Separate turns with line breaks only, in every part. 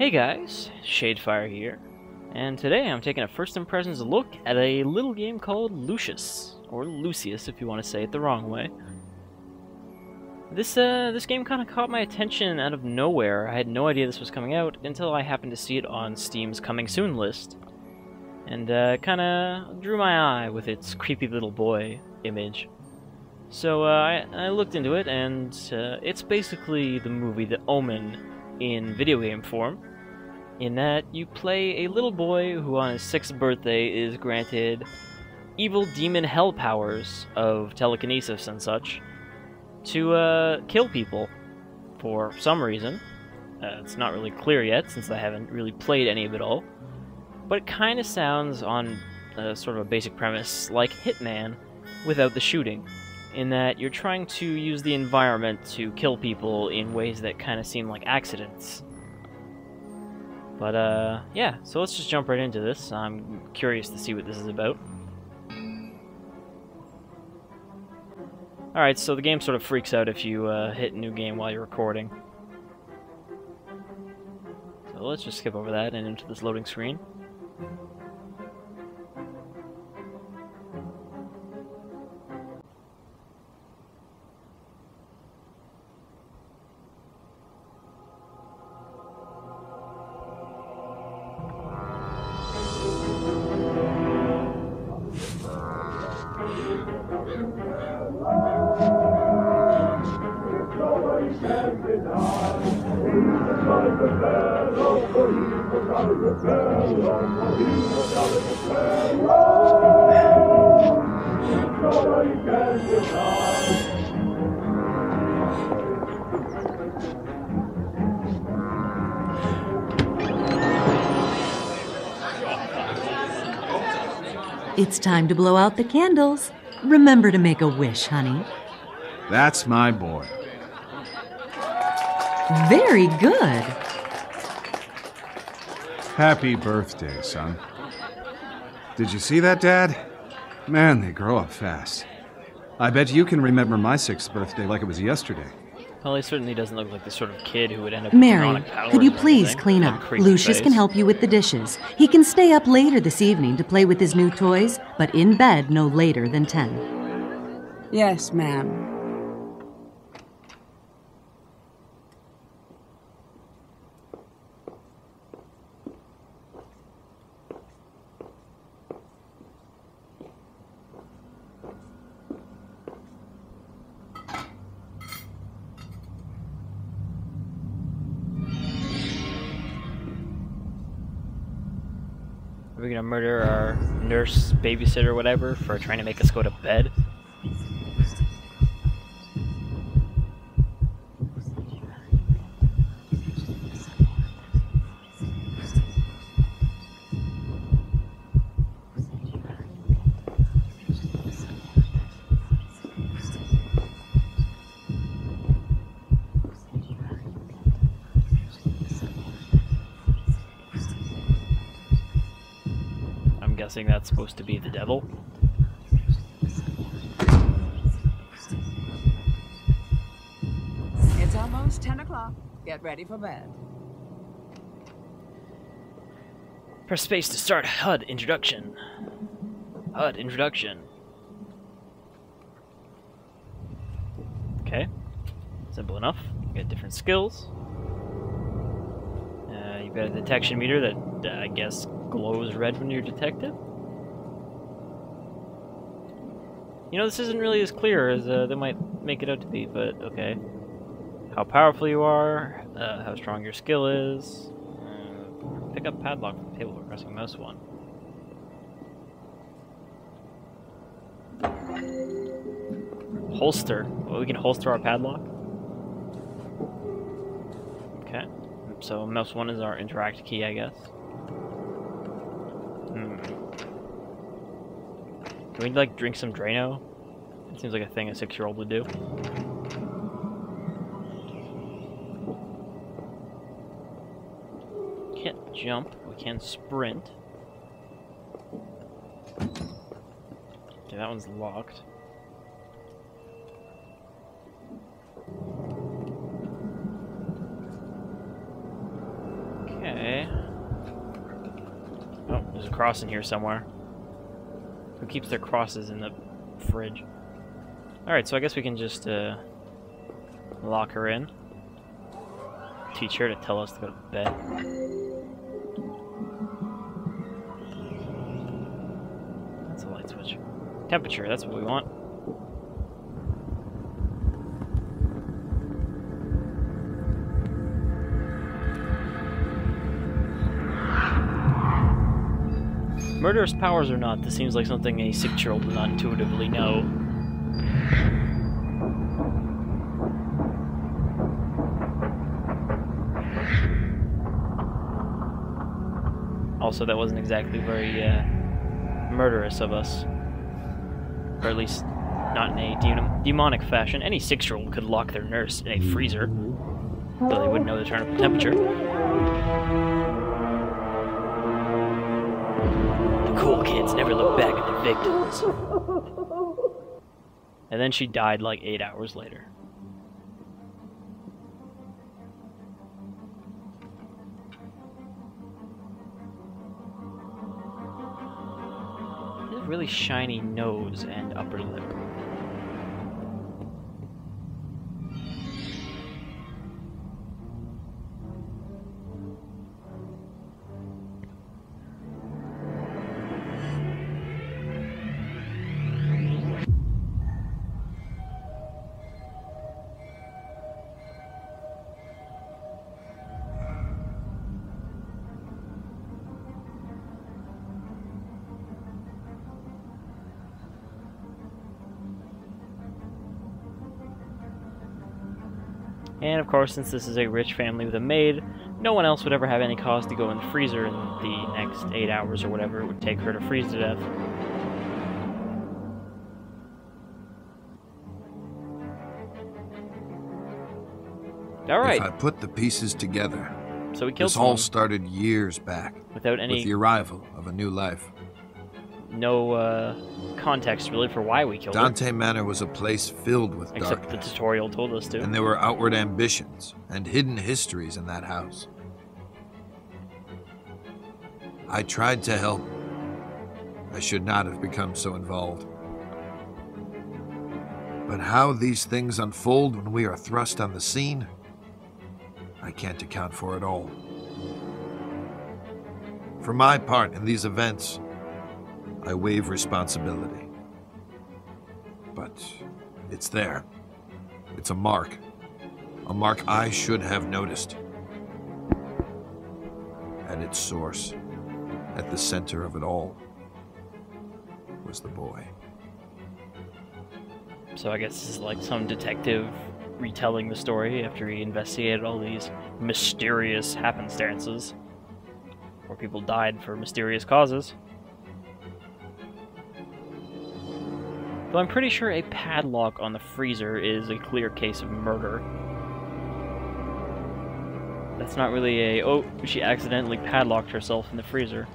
Hey guys, Shadefire here, and today I'm taking a first impressions look at a little game called Lucius, or Lucius if you want to say it the wrong way. This game kind of caught my attention out of nowhere. I had no idea this was coming out until I happened to see it on Steam's Coming Soon list, and kind of drew my eye with its creepy little boy image. So I looked into it, and it's basically the movie The Omen in video game form, in that you play a little boy who on his 6th birthday is granted evil demon hell powers of telekinesis and such to kill people for some reason. It's not really clear yet since I haven't really played any of it all, but it kind of sounds on sort of a basic premise like Hitman without the shooting, in that you're trying to use the environment to kill people in ways that kind of seem like accidents. But, yeah, so let's just jump right into this. I'm curious to see what this is about. Alright, so the game sort of freaks out if you hit new game while you're recording. So let's just skip over that and into this loading screen.
It's time to blow out the candles. Remember to make a wish, honey.
That's my boy.
Very good.
Happy birthday, son. Did you see that, Dad? Man, they grow up fast. I bet you can remember my 6th birthday like it was yesterday.
Well, he certainly doesn't look like the sort of kid who would end up
Mary,
with demonic powers
could you
or
please
anything.
clean
That
up?
creepy
Lucius
face.
can help you with the dishes. He can stay up later this evening to play with his new toys, but in bed no later than 10.
Yes, ma'am.
Are we gonna murder our nurse, babysitter, whatever, for trying to make us go to bed? I'm guessing that's supposed to be the devil.
It's almost 10 o'clock. Get ready for bed.
Press space to start HUD introduction. HUD introduction. Okay. Simple enough. You got different skills. You've got a detection meter that, I guess, glows red when you're detected. You know, this isn't really as clear as they might make it out to be, but okay. How powerful you are, how strong your skill is. Pick up padlock from the table by pressing mouse 1. Holster. Well, we can holster our padlock. Okay. So mouse 1 is our interact key, I guess. Can we, like, drink some Drano? It seems like a thing a 6-year-old would do. Can't jump. We can sprint. Okay, that one's locked. Okay. Oh, there's a cross in here somewhere. Who keeps their crosses in the fridge? Alright, so I guess we can just lock her in. Teach her to tell us to go to bed. That's a light switch. Temperature, that's what we want. Murderous powers or not, this seems like something a 6-year-old would not intuitively know. Also, that wasn't exactly very murderous of us. Or at least, not in a demonic fashion. Any 6-year-old could lock their nurse in a freezer, though they wouldn't know to turn up the temperature. The cool kids never look back at their victims. And then she died like 8 hours later. Really shiny nose and upper lip. And of course, since this is a rich family with a maid, no one else would ever have any cause to go in the freezer in the next 8 hours or whatever it would take her to freeze to death. Alright.
If I put the pieces together,
So we killed
this all
someone
started years back,
without
with
any
the arrival of a new life.
context really for why we killed her.
Dante Manor was a place filled with
Except
darkness.
the tutorial told us to.
And there were outward ambitions and hidden histories in that house. I tried to help. I should not have become so involved. But how these things unfold when we are thrust on the scene, I can't account for it all. For my part in these events, I waive responsibility. But it's there. It's a mark. A mark I should have noticed. At its source, at the center of it all, was the boy.
So I guess this is like some detective retelling the story after he investigated all these mysterious happenstances where people died for mysterious causes. Though I'm pretty sure a padlock on the freezer is a clear case of murder. That's not really a, oh, she accidentally padlocked herself in the freezer.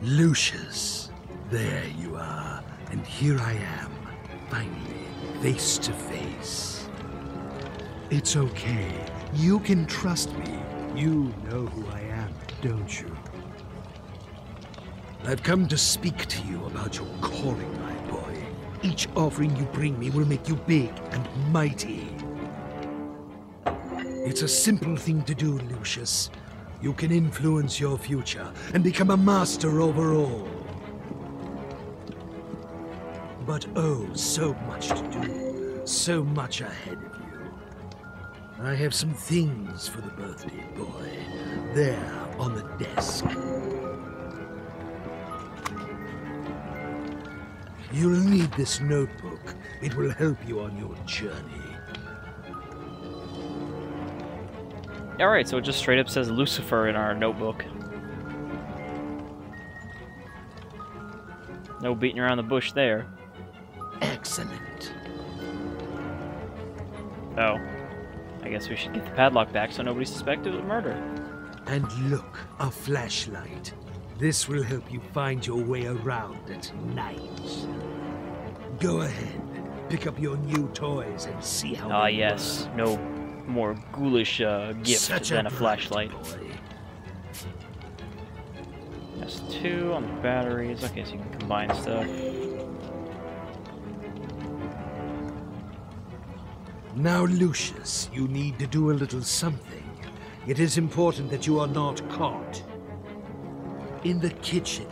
Lucius, there you are, and here I am, finally, face to face. It's okay, you can trust me. You know who I am, don't you? I've come to speak to you about your calling, my boy. Each offering you bring me will make you big and mighty. It's a simple thing to do, Lucius. You can influence your future and become a master over all. But oh, so much to do, so much ahead of you. I have some things for the birthday boy, there on the desk. You'll need this notebook. It will help you on your journey.
Alright, so it just straight up says Lucifer in our notebook. No beating around the bush there.
Excellent.
Oh. I guess we should get the padlock back so nobody suspected it was murder.
And look, a flashlight. This will help you find your way around at night. Go ahead, pick up your new toys and see how
Ah,
they
yes.
work.
No more ghoulish gift
Such
than a
bright
flashlight.
boy.
That's 2 on the batteries. Okay, so you can combine stuff.
Now, Lucius, you need to do a little something. It is important that you are not caught. In the kitchen,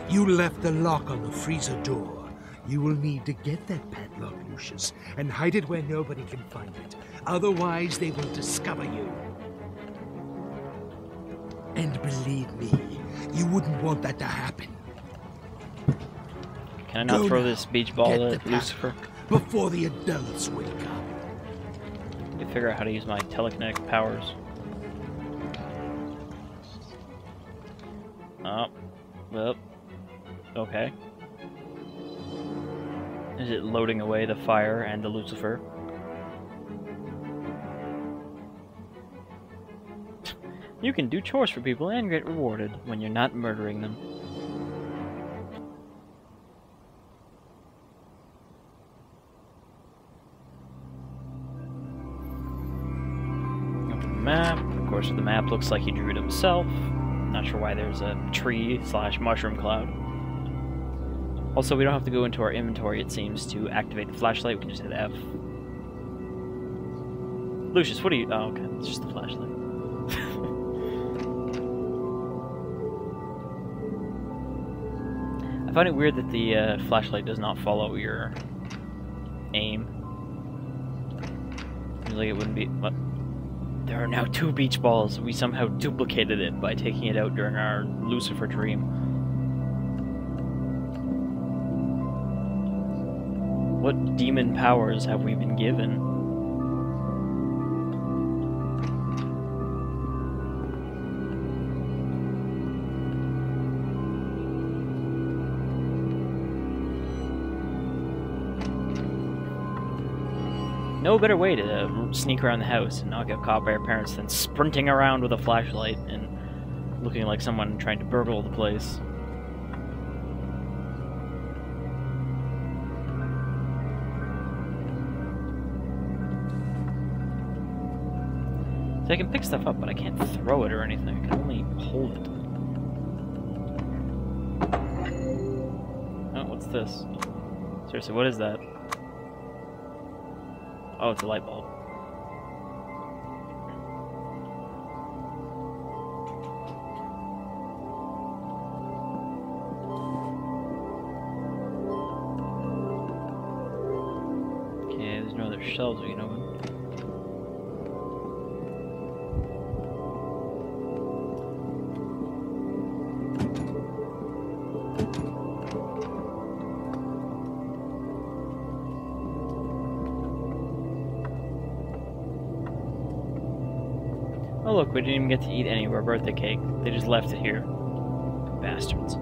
you left the lock on the freezer door. You will need to get that padlock, Lucius, and hide it where nobody can find it. Otherwise, they will discover you. And believe me, you wouldn't want that to happen.
Can I not
Go
throw
now.
this beach ball
Get
at
the
Lucifer?
padlock before the adults wake up.
I need to figure out how to use my telekinetic powers. Oh. Well. Okay. Is it loading away the fire and the Lucifer? You can do chores for people and get rewarded when you're not murdering them. Open the map. Of course, the map looks like he drew it himself. Not sure why there's a tree/mushroom cloud. Also, we don't have to go into our inventory, it seems, to activate the flashlight. We can just hit F. Lucius, what are you... Oh, okay. It's just the flashlight. I find it weird that the flashlight does not follow your aim. Seems like it wouldn't be... What? There are now 2 beach balls. We somehow duplicated it by taking it out during our Lucifer dream. What demon powers have we been given? No better way to sneak around the house and not get caught by our parents than sprinting around with a flashlight and looking like someone trying to burgle the place. So I can pick stuff up, but I can't throw it or anything. I can only hold it. Oh, what's this? Seriously, what is that? Oh, it's a light bulb. Okay, there's no other shelves we can open. Oh look, we didn't even get to eat any of our birthday cake. They just left it here. Bastards.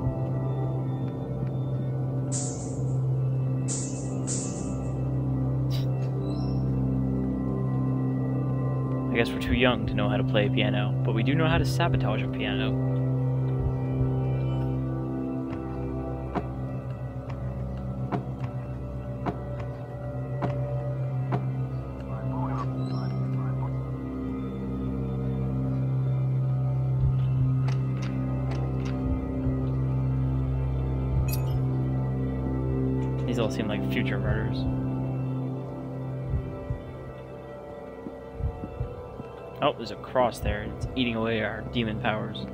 I guess we're too young to know how to play a piano, but we do know how to sabotage a piano. These all seem like future murders. Oh, there's a cross there. It's eating away our demon powers.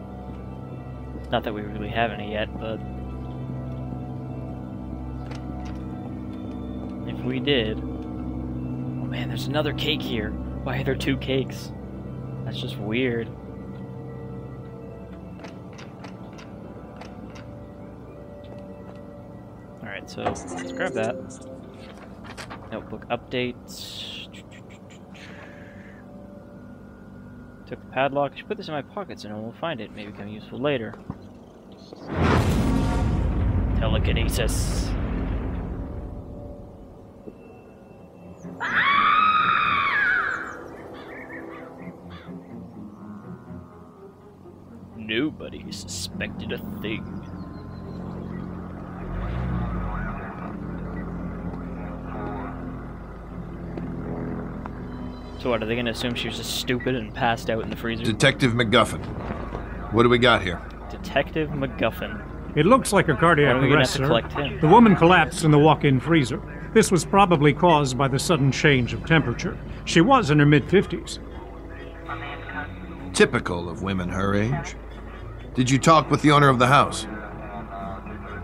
Not that we really have any yet, but... if we did... Oh man, there's another cake here. Why are there 2 cakes? That's just weird. Alright, so let's grab that. Notebook updates. Took the padlock. I should put this in my pocket so no one will find it. Maybe become useful later. Telekinesis. Nobody Nobody suspected a thing. So what, are they gonna assume she was just stupid and passed out in the freezer?
Detective McGuffin. What do we got here?
Detective McGuffin.
It looks like a cardiac
When are we gonna
arrest,
have to
sir.
collect him?
The woman collapsed in the walk-in freezer. This was probably caused by the sudden change of temperature. She was in her mid-50s.
Typical of women her age. Did you talk with the owner of the house?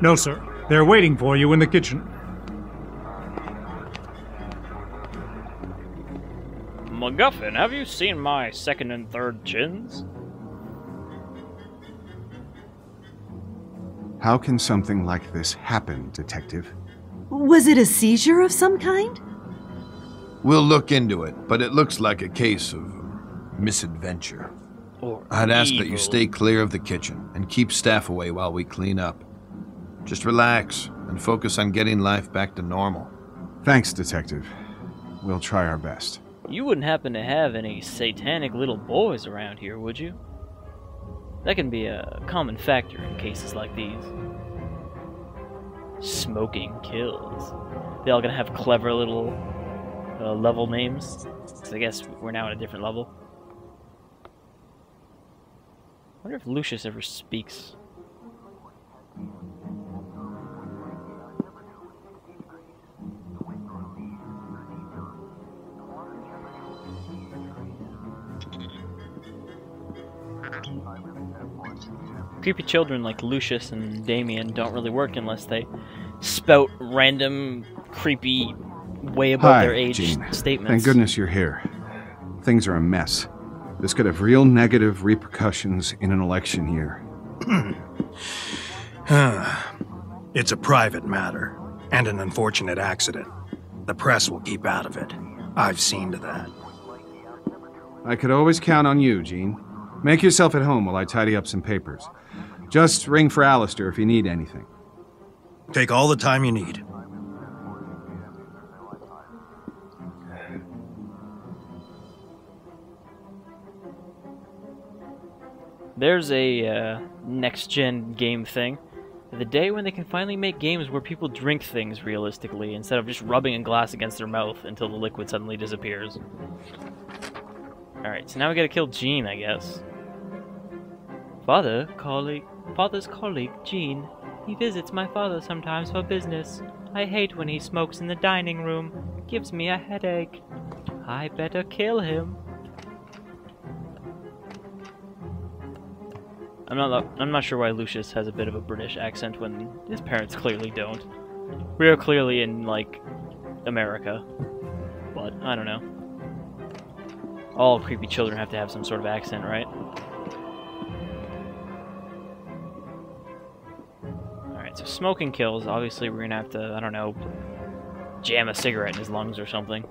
No, sir. They're waiting for you in the kitchen.
McGuffin, have you seen my second and third chins?
How can something like this happen, Detective?
Was it a seizure of some kind?
We'll look into it, but it looks like a case of misadventure.
Or
I'd ask that you
evil?
stay clear of the kitchen and keep staff away while we clean up. Just relax and focus on getting life back to normal.
Thanks, Detective. We'll try our best.
You wouldn't happen to have any satanic little boys around here, would you? That can be a common factor in cases like these. Smoking kills. They all gonna have clever little level names. So I guess we're now at a different level. I wonder if Lucius ever speaks. Creepy children like Lucius and Damien don't really work unless they spout random, creepy, way above
Hi,
their age
Jean.
statements.
Thank goodness you're here. Things are a mess. This could have real negative repercussions in an election year.
It's a private matter, and an unfortunate accident. The press will keep out of it. I've seen to that.
I could always count on you, Jean. Make yourself at home while I tidy up some papers. Just ring for Alistair if you need anything.
Take all the time you need.
There's a next-gen game thing. The day when they can finally make games where people drink things realistically, instead of just rubbing a glass against their mouth until the liquid suddenly disappears. Alright, so now we gotta kill Jean, I guess. Father's colleague, Jean. He visits my father sometimes for business. I hate when he smokes in the dining room. Gives me a headache. I better kill him. I'm not sure why Lucius has a bit of a British accent when his parents clearly don't. We are clearly in, like, America. But, I don't know. All creepy children have to have some sort of accent, right? Alright, so smoking kills. Obviously we're gonna have to, I don't know, jam a cigarette in his lungs or something.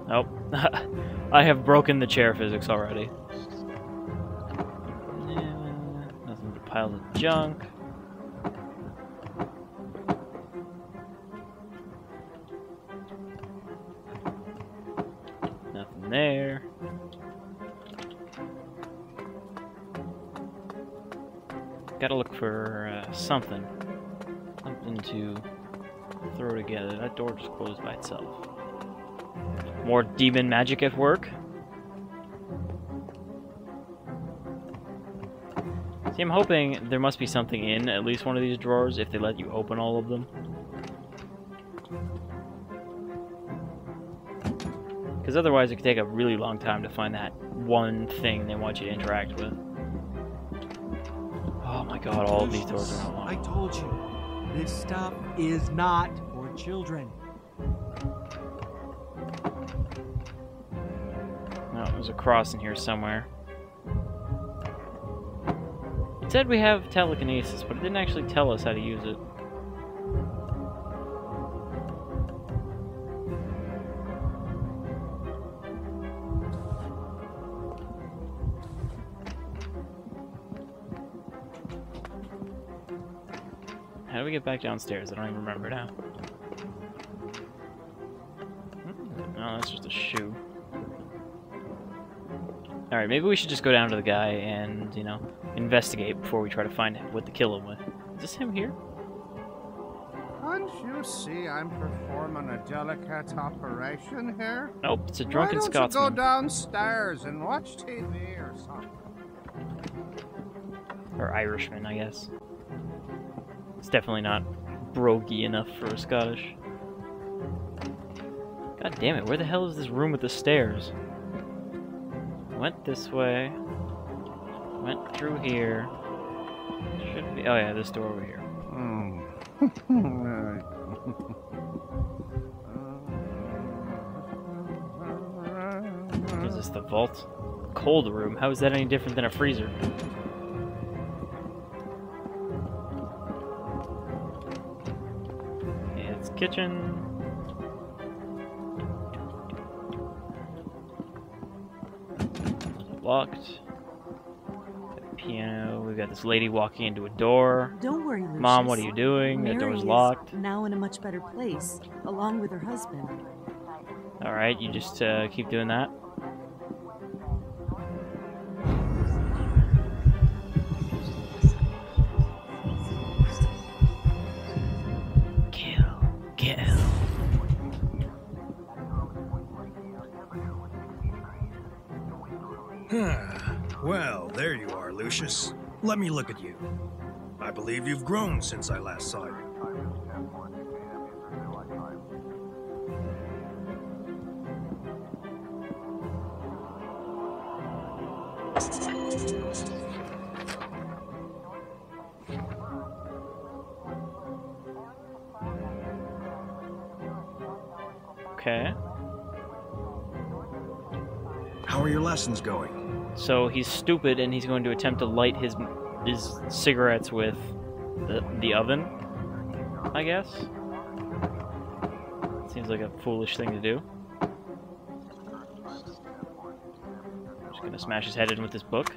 Nope. I have broken the chair physics already. Nothing but piles of junk. Nothing there. Gotta look for something. Something to throw together. That door just closed by itself. More demon magic at work. See, I'm hoping there must be something in at least one of these drawers if they let you open all of them. Because otherwise it could take a really long time to find that one thing they want you to interact with. Oh my god, all of these doors are
I
unlocked.
told you, this stuff is not for children.
No, there's a cross in here somewhere. It said we have telekinesis, but it didn't actually tell us how to use it. How do we get back downstairs? I don't even remember now. Oh, that's just a shoe. Alright, maybe we should just go down to the guy and, you know, investigate before we try to find what to kill him with. Is this him here?
Can't you see I'm performing a delicate operation here?
Nope, it's a drunken Scotsman.
Why don't you go downstairs and watch TV or something?
Or Irishman, I guess. It's definitely not brogy enough for a Scottish. God damn it, where the hell is this room with the stairs? Went this way. Went through here. Should be. Oh yeah, this door over here. Is this the vault? Cold room? How is that any different than a freezer? Okay, it's kitchen. Locked. Piano. We've got this lady walking into a door.
Don't worry, Lucius.
Mom, what are you doing? The door's locked.
Now in a much better place, along with her husband.
Alright, you just keep doing that. Kill.
Well, there you are, Lucius. Let me look at you. I believe you've grown since I last saw you.
Okay.
How are your lessons going?
So he's stupid and he's going to attempt to light his cigarettes with the oven, I guess. Seems like a foolish thing to do. Just gonna smash his head in with this book.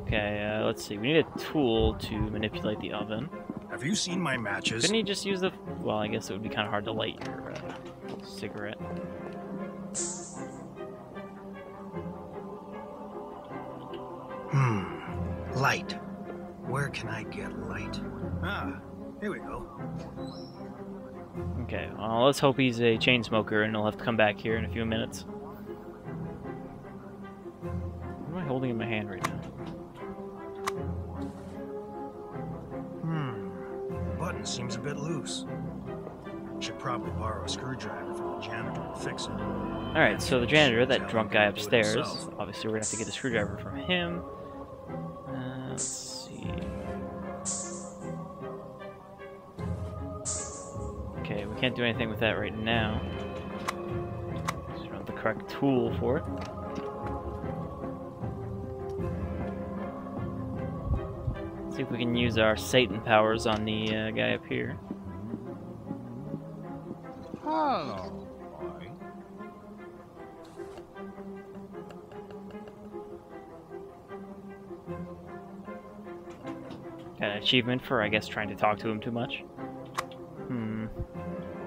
Okay, let's see. We need a tool to manipulate the oven.
Have you seen my matches?
Couldn't he just use the... Well, I guess it would be kind of hard to light your cigarette.
Light. Where can I get light? Ah, here we go.
Okay, well, let's hope he's a chain smoker and he'll have to come back here in a few minutes. What am I holding in my hand right now?
The button seems a bit loose. Should probably borrow a screwdriver from the janitor to fix it.
Alright, so the janitor, that drunk guy upstairs, obviously we're gonna have to get a screwdriver from him. Let's see. Okay, we can't do anything with that right now. Just don't have the correct tool for it. Let's see if we can use our Satan powers on the guy up here.
Hello, boy.
Got an achievement for, I guess, trying to talk to him too much.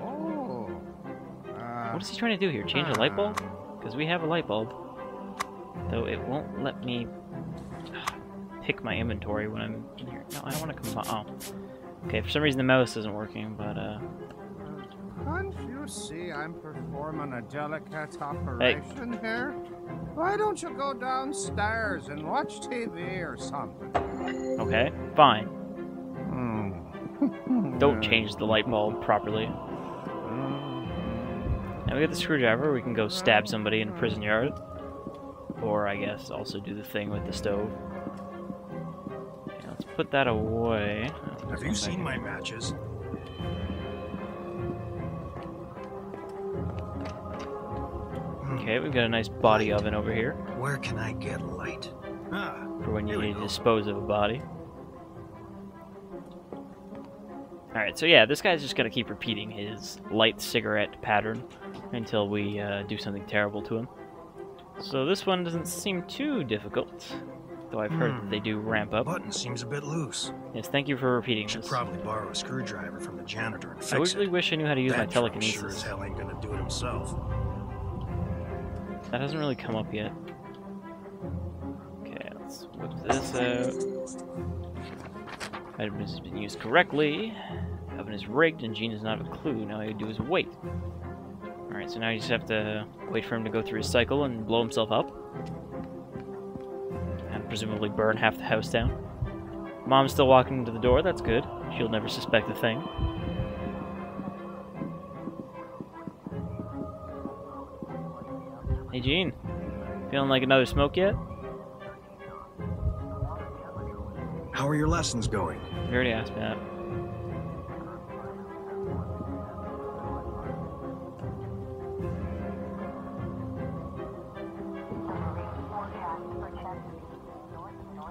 Oh.
What is he trying to do here? Change a light bulb? Because we have a light bulb. Though it won't let me pick my inventory when I'm in here. No, I don't want to come... Oh. Okay, for some reason the mouse isn't working, but,
Can't you see I'm performing a delicate operation here? Why don't you go downstairs and watch TV or something?
Okay, fine. Don't change the light bulb properly. Now we got the screwdriver, we can go stab somebody in a prison yard. Or, I guess, also do the thing with the stove. Okay, let's put that away.
Have you seen my matches?
Okay, we've got a nice body oven over here.
Where can I get light? Ah,
for when you need to dispose of a body. Alright, so yeah, this guy's just gonna keep repeating his light cigarette pattern until we do something terrible to him. So this one doesn't seem too difficult. though I've heard that they do ramp up.
Button seems a bit loose.
Yes, thank you for repeating
Should
this.
probably borrow a screwdriver from the janitor and fix it.
I really wish I knew how to use my
That drunk
telekinesis.
sure as hell ain't gonna do it himself.
That hasn't really come up yet. Okay, let's whip this out. Item has been used correctly. Oven is rigged and Gene does not have a clue. Now all you do is wait. Alright, so now you just have to wait for him to go through his cycle and blow himself up. And presumably burn half the house down. Mom's still walking into the door, that's good. She'll never suspect a thing. Hey Gene, feeling like another smoke yet?
How are your lessons going?
You already asked me that.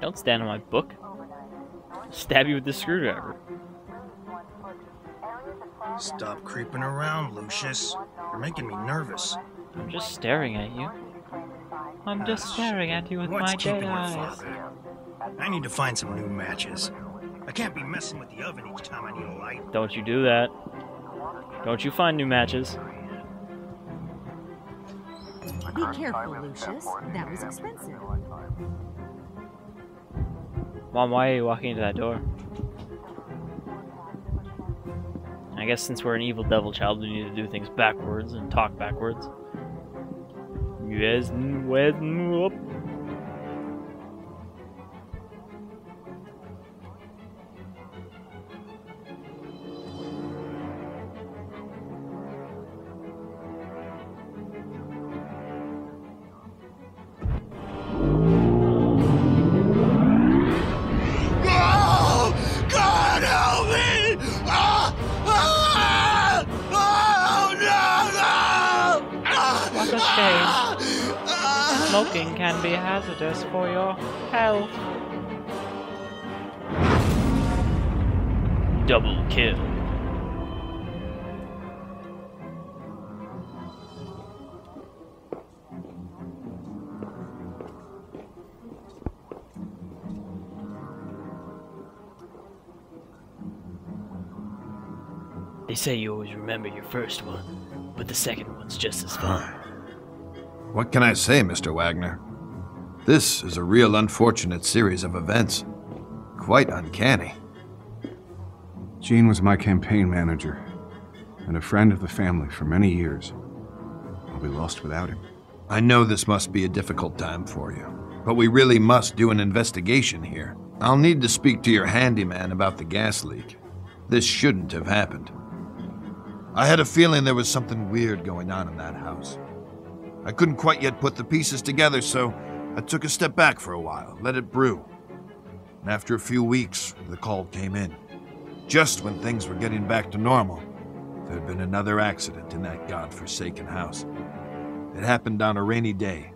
Don't stand on my book. Stab you with this screwdriver.
Stop creeping around, Lucius. You're making me nervous.
I'm just staring at you. I'm just staring at you with
What's
my
keeping
dead
your
eyes.
father? I need to find some new matches. I can't be messing with the oven each time I need a light.
Don't you do that. Don't you find new matches.
Be careful, Lucius. That was expensive.
Mom, why are you walking into that door? I guess since we're an evil devil child, we need to do things backwards and talk backwards. Yes, whoop.
God help me!
What a shame. Smoking can be hazardous for your health. Double kill. They say you always remember your first one, but the second one's just as fun.
What can I say, Mr. Wagner? This is a real unfortunate series of events. Quite uncanny.
Gene was my campaign manager and a friend of the family for many years. I'll be lost without him.
I know this must be a difficult time for you, but we really must do an investigation here. I'll need to speak to your handyman about the gas leak. This shouldn't have happened. I had a feeling there was something weird going on in that house. I couldn't quite yet put the pieces together, so I took a step back for a while, let it brew. And after a few weeks, the call came in. Just when things were getting back to normal, there had been another accident in that godforsaken house. It happened on a rainy day.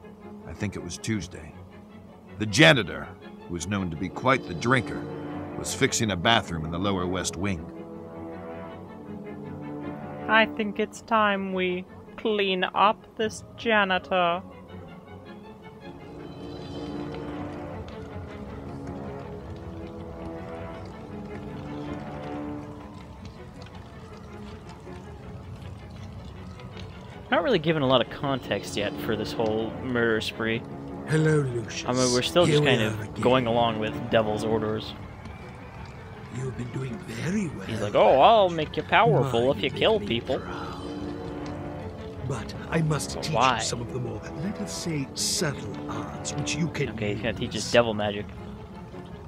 I think it was Tuesday. The janitor, who was known to be quite the drinker, was fixing a bathroom in the lower west wing.
I think it's time we clean up this janitor. Not really given a lot of context yet for this whole murder spree.
Hello, Lucius.
I mean, we're still
Here
just
we
kind
are
of
again.
going along with Devil's orders.
You've been doing very well.
He's like, oh, I'll make you powerful
My
if you kill
little
people.
proud. But I must
But
teach
why?
you some of the more, let us say, subtle arts which you can
Okay, he's gonna teach us
use.
devil magic.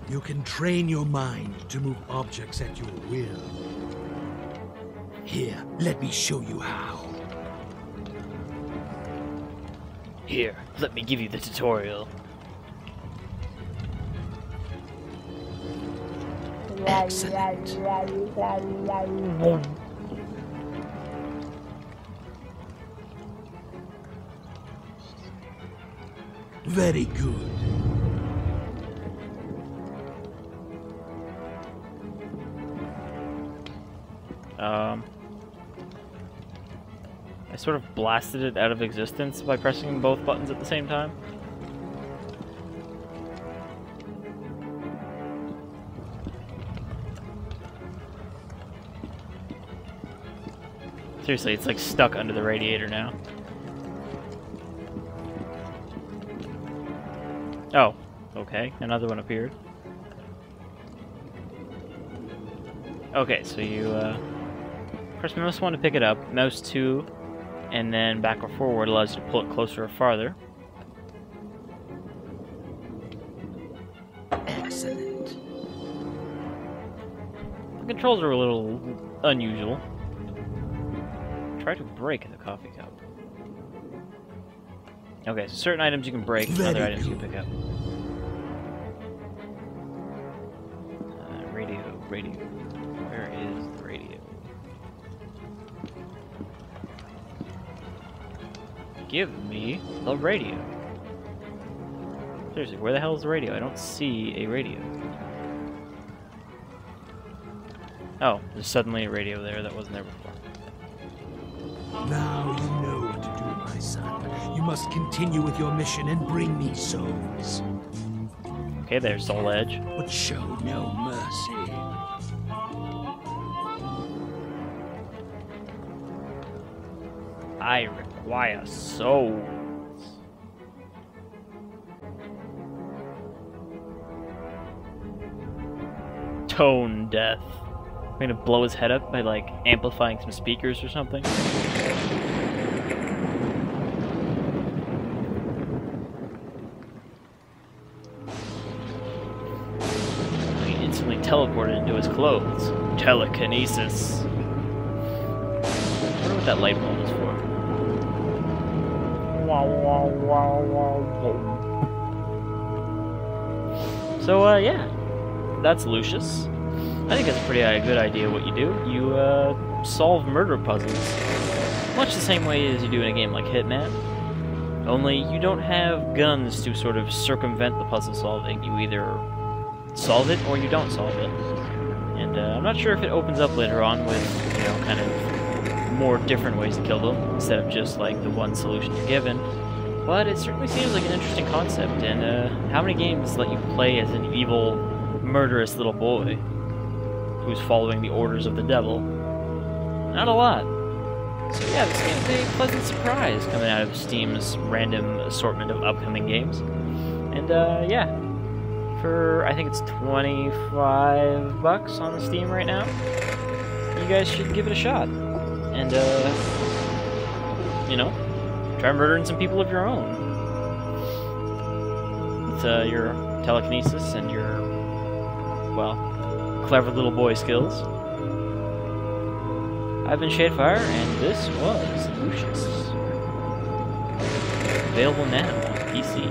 You can train your mind to move objects at your will. Here, let me show you how.
Here, let me give you the tutorial.
Excellent. Very good.
I sort of blasted it out of existence by pressing both buttons at the same time. Seriously, it's like stuck under the radiator now. Oh, okay, another one appeared. Okay, so you press mouse 1 to pick it up, mouse 2, and then back or forward allows you to pull it closer or farther.
Excellent.
The controls are a little unusual. Try to break the coffee cup. Okay, so certain items you can break, and other items you can pick up. Radio. Where is the radio? Give me the radio. Seriously, where the hell is the radio? I don't see a radio. Oh, there's suddenly a radio there that wasn't there before.
Now you know what to do, my son. You must continue with your mission and bring me souls.
Okay, there's Soul Edge.
But show no mercy.
I require souls. Tone death. I'm gonna blow his head up by, like, amplifying some speakers or something. He instantly teleported into his clothes. Telekinesis. I wonder what that light bulb is for. So, yeah. That's Lucius. I think that's a pretty good idea what you do. You solve murder puzzles. Much the same way as you do in a game like Hitman. Only you don't have guns to sort of circumvent the puzzle solving. You either solve it or you don't solve it. And I'm not sure if it opens up later on with, you know, kind of more different ways to kill them, instead of just like the one solution you're given. But it certainly seems like an interesting concept, and how many games let you play as an evil, murderous little boy who's following the orders of the devil? Not a lot. So yeah, this game's a pleasant surprise coming out of Steam's random assortment of upcoming games. And yeah, for I think it's $25 on Steam right now. You guys should give it a shot. And you know, try murdering some people of your own. It's your telekinesis and your, well, clever little boy skills. I've been Shadefire, and this was Lucius. Available now on PC.